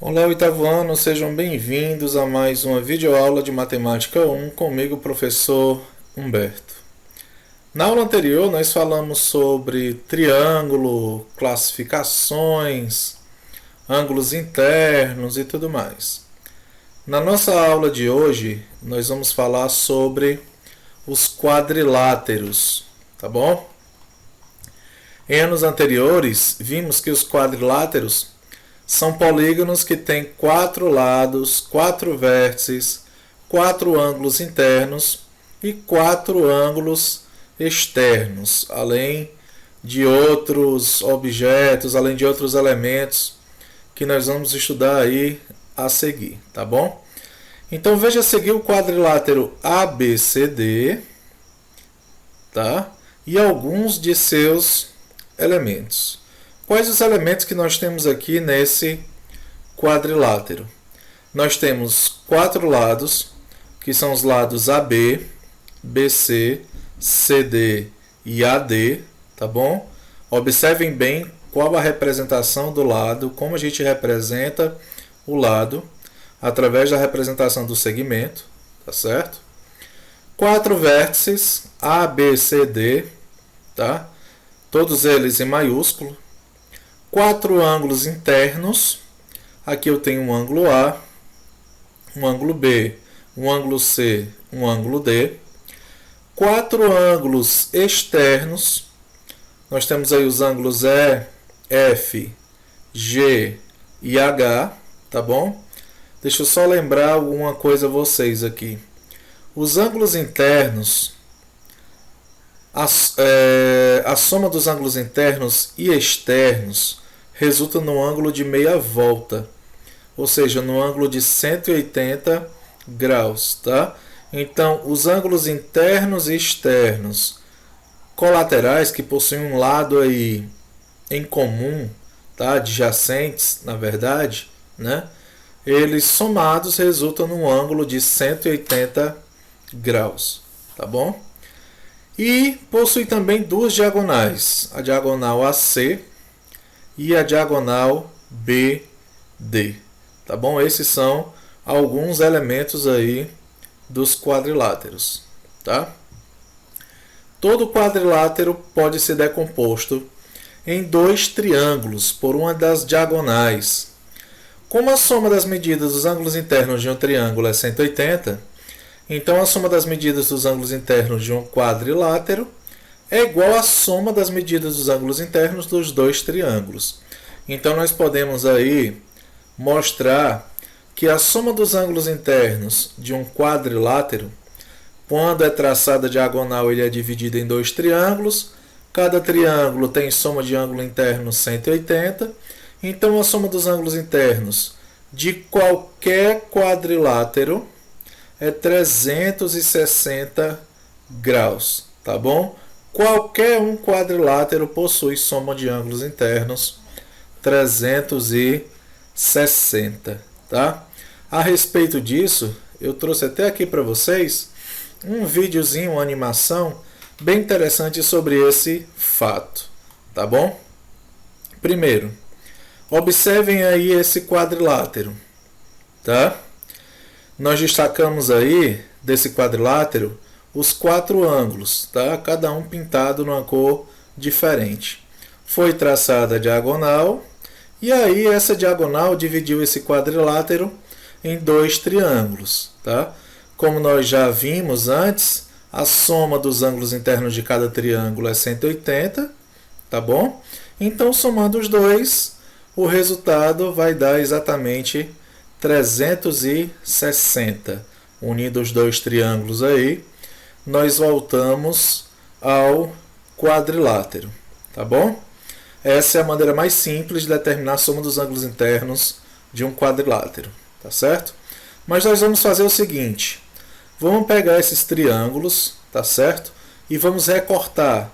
Olá, oitavo ano, sejam bem-vindos a mais uma videoaula de Matemática 1 comigo, professor Humberto. Na aula anterior, nós falamos sobre triângulo, classificações, ângulos internos e tudo mais. Na nossa aula de hoje, nós vamos falar sobre os quadriláteros, tá bom? Em anos anteriores, vimos que os quadriláteros são polígonos que têm 4 lados, 4 vértices, 4 ângulos internos e 4 ângulos externos, além de outros objetos, além de outros elementos que nós vamos estudar aí a seguir, tá bom? Então veja a seguir o quadrilátero ABCD, tá? E alguns de seus elementos. Quais os elementos que nós temos aqui nesse quadrilátero? Nós temos 4 lados, que são os lados AB, BC, CD e AD, tá bom? Observem bem qual a representação do lado, como a gente representa o lado, através da representação do segmento, tá certo? 4 vértices, A, B, C, D, tá? Todos eles em maiúsculo. 4 ângulos internos. Aqui eu tenho um ângulo A, um ângulo B, um ângulo C, um ângulo D. 4 ângulos externos. Nós temos aí os ângulos E, F, G e H, tá bom? Deixa eu só lembrar alguma coisa a vocês aqui. Os ângulos internos, a soma dos ângulos internos e externos resulta no ângulo de meia volta, ou seja, no ângulo de 180 graus, tá? Então, os ângulos internos e externos colaterais que possuem um lado aí em comum, tá? Adjacentes, na verdade, né? Eles somados resultam num ângulo de 180 graus, tá bom? E possui também duas diagonais, a diagonal AC e a diagonal BD, tá bom? Esses são alguns elementos aí dos quadriláteros, tá? Todo quadrilátero pode ser decomposto em 2 triângulos por uma das diagonais. Como a soma das medidas dos ângulos internos de um triângulo é 180, então a soma das medidas dos ângulos internos de um quadrilátero é igual à soma das medidas dos ângulos internos dos 2 triângulos. Então nós podemos aí mostrar que a soma dos ângulos internos de um quadrilátero, quando é traçada a diagonal, ele é dividido em 2 triângulos. Cada triângulo tem soma de ângulo interno 180. Então a soma dos ângulos internos de qualquer quadrilátero é 360 graus, tá bom? Qualquer um quadrilátero possui soma de ângulos internos 360, tá? A respeito disso, eu trouxe até aqui para vocês um videozinho, uma animação bem interessante sobre esse fato, tá bom? Primeiro, observem aí esse quadrilátero, tá? Nós destacamos aí desse quadrilátero os 4 ângulos, tá? Cada um pintado numa cor diferente. Foi traçada a diagonal e aí essa diagonal dividiu esse quadrilátero em 2 triângulos, tá? Como nós já vimos antes, a soma dos ângulos internos de cada triângulo é 180, tá bom? Então, somando os dois, o resultado vai dar exatamente 360. Unindo os 2 triângulos aí, nós voltamos ao quadrilátero, tá bom? Essa é a maneira mais simples de determinar a soma dos ângulos internos de um quadrilátero, tá certo? Mas nós vamos fazer o seguinte, vamos pegar esses triângulos, tá certo? E vamos recortar.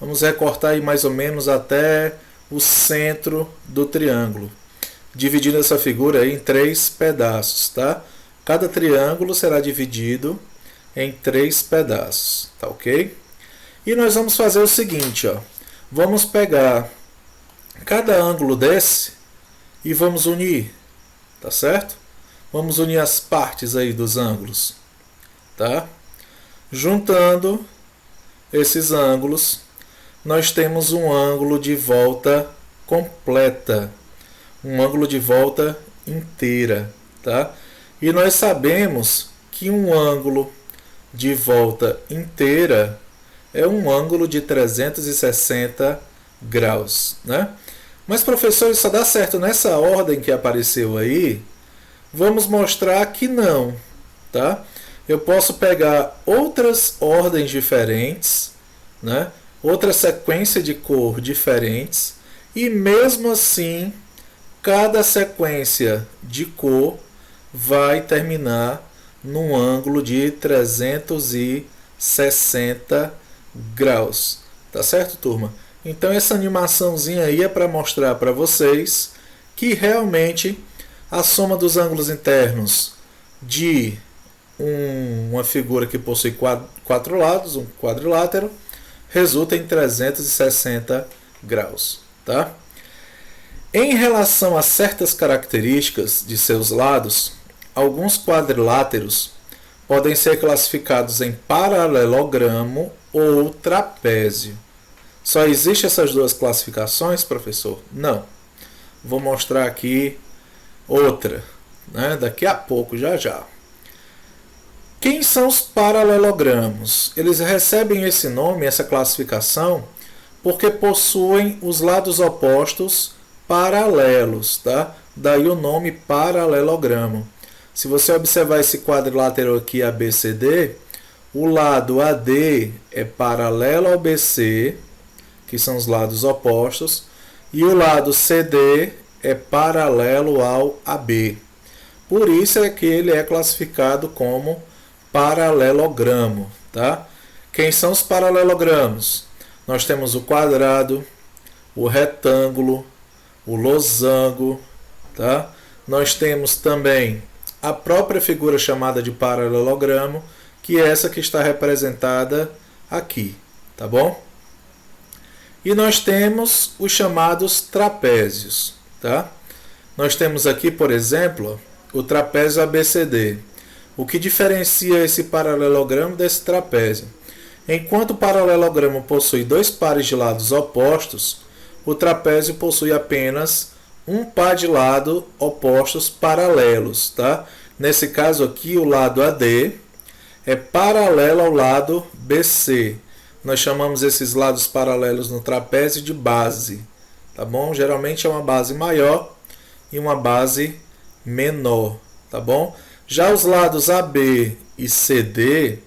Vamos recortar aí mais ou menos até o centro do triângulo, dividindo essa figura aí em 3 pedaços, tá? Cada triângulo será dividido em 3 pedaços, tá ok? E nós vamos fazer o seguinte, ó. Vamos pegar cada ângulo desse e vamos unir, tá certo? Vamos unir as partes aí dos ângulos, tá? Juntando esses ângulos, nós temos um ângulo de volta completa, um ângulo de volta inteira, tá? E nós sabemos que um ângulo de volta inteira é um ângulo de 360 graus, né? Mas, professor, isso só dá certo nessa ordem que apareceu aí? Vamos mostrar que não, tá? Eu posso pegar outras ordens diferentes, né? Outra sequência de cor diferentes, e mesmo assim, cada sequência de cor vai terminar num ângulo de 360 graus. Tá certo, turma? Então essa animaçãozinha aí é para mostrar para vocês que realmente a soma dos ângulos internos de uma figura que possui quatro lados, um quadrilátero, resulta em 360 graus. Tá? Em relação a certas características de seus lados, alguns quadriláteros podem ser classificados em paralelogramo ou trapézio. Só existem essas duas classificações, professor? Não. Vou mostrar aqui outra, né? Daqui a pouco, já. Quem são os paralelogramos? Eles recebem esse nome, essa classificação, porque possuem os lados opostos paralelos, tá? Daí o nome paralelogramo. Se você observar esse quadrilátero aqui ABCD, o lado AD é paralelo ao BC, que são os lados opostos, e o lado CD é paralelo ao AB. Por isso é que ele é classificado como paralelogramo, tá? Quem são os paralelogramos? Nós temos o quadrado, o retângulo, o losango, tá? Nós temos também a própria figura chamada de paralelogramo, que é essa que está representada aqui, tá bom? E nós temos os chamados trapézios, tá? Nós temos aqui, por exemplo, o trapézio ABCD. O que diferencia esse paralelogramo desse trapézio? Enquanto o paralelogramo possui dois pares de lados opostos, o trapézio possui apenas um par de lados opostos paralelos, tá? Nesse caso aqui, o lado AD é paralelo ao lado BC. Nós chamamos esses lados paralelos no trapézio de base, tá bom? Geralmente é uma base maior e uma base menor, tá bom? Já os lados AB e CD,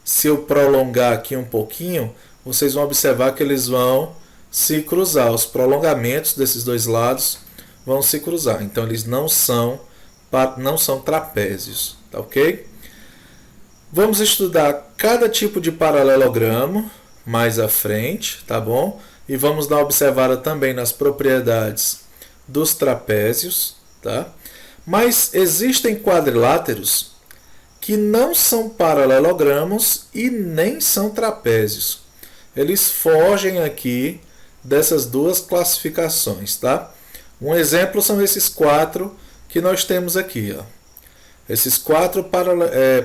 se eu prolongar aqui um pouquinho, vocês vão observar que eles vão se cruzar. Os prolongamentos desses dois lados vão se cruzar. Então eles não são trapézios, tá ok? Vamos estudar cada tipo de paralelogramo mais à frente, tá bom? E vamos dar uma observada também nas propriedades dos trapézios, tá? Mas existem quadriláteros que não são paralelogramos e nem são trapézios. Eles fogem aqui dessas duas classificações, tá? Um exemplo são esses quatro que nós temos aqui, ó. Esses quatro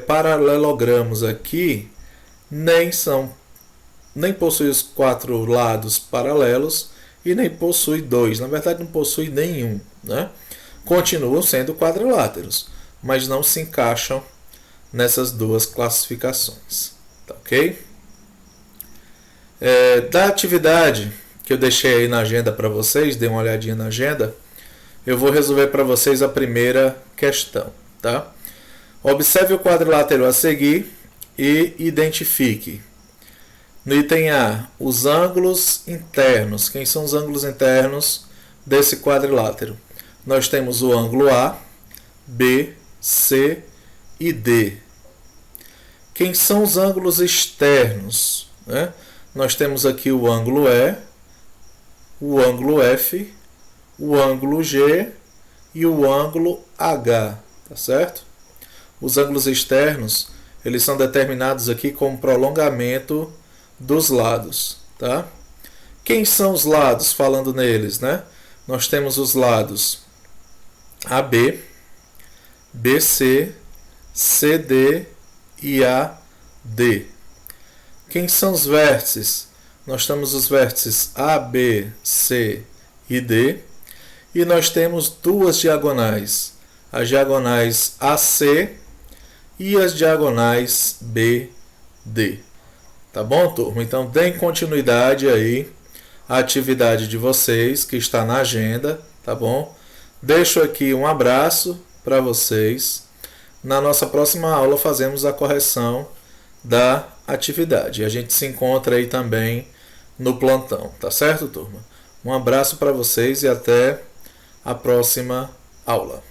paralelogramos aqui nem possuem os quatro lados paralelos e nem possui dois. Na verdade, não possui nenhum, né? Continuam sendo quadriláteros, mas não se encaixam nessas duas classificações, tá ok? Da atividade que eu deixei aí na agenda para vocês, dê uma olhadinha na agenda, eu vou resolver para vocês a primeira questão, tá? Observe o quadrilátero a seguir e identifique. No item A, os ângulos internos. Quem são os ângulos internos desse quadrilátero? Nós temos o ângulo A, B, C e D. Quem são os ângulos externos, né? Nós temos aqui o ângulo E, o ângulo F, o ângulo G e o ângulo H, tá certo? Os ângulos externos, eles são determinados aqui com prolongamento dos lados, tá? Quem são os lados, falando neles, né? Nós temos os lados AB, BC, CD e AD. Quem são os vértices? Nós temos os vértices A, B, C e D. E nós temos duas diagonais, as diagonais AC e as diagonais BD. Tá bom, turma? Então, deem continuidade aí à atividade de vocês, que está na agenda, tá bom? Deixo aqui um abraço para vocês. Na nossa próxima aula fazemos a correção da atividade. A gente se encontra aí também no plantão, tá certo, turma? Um abraço para vocês e até a próxima aula.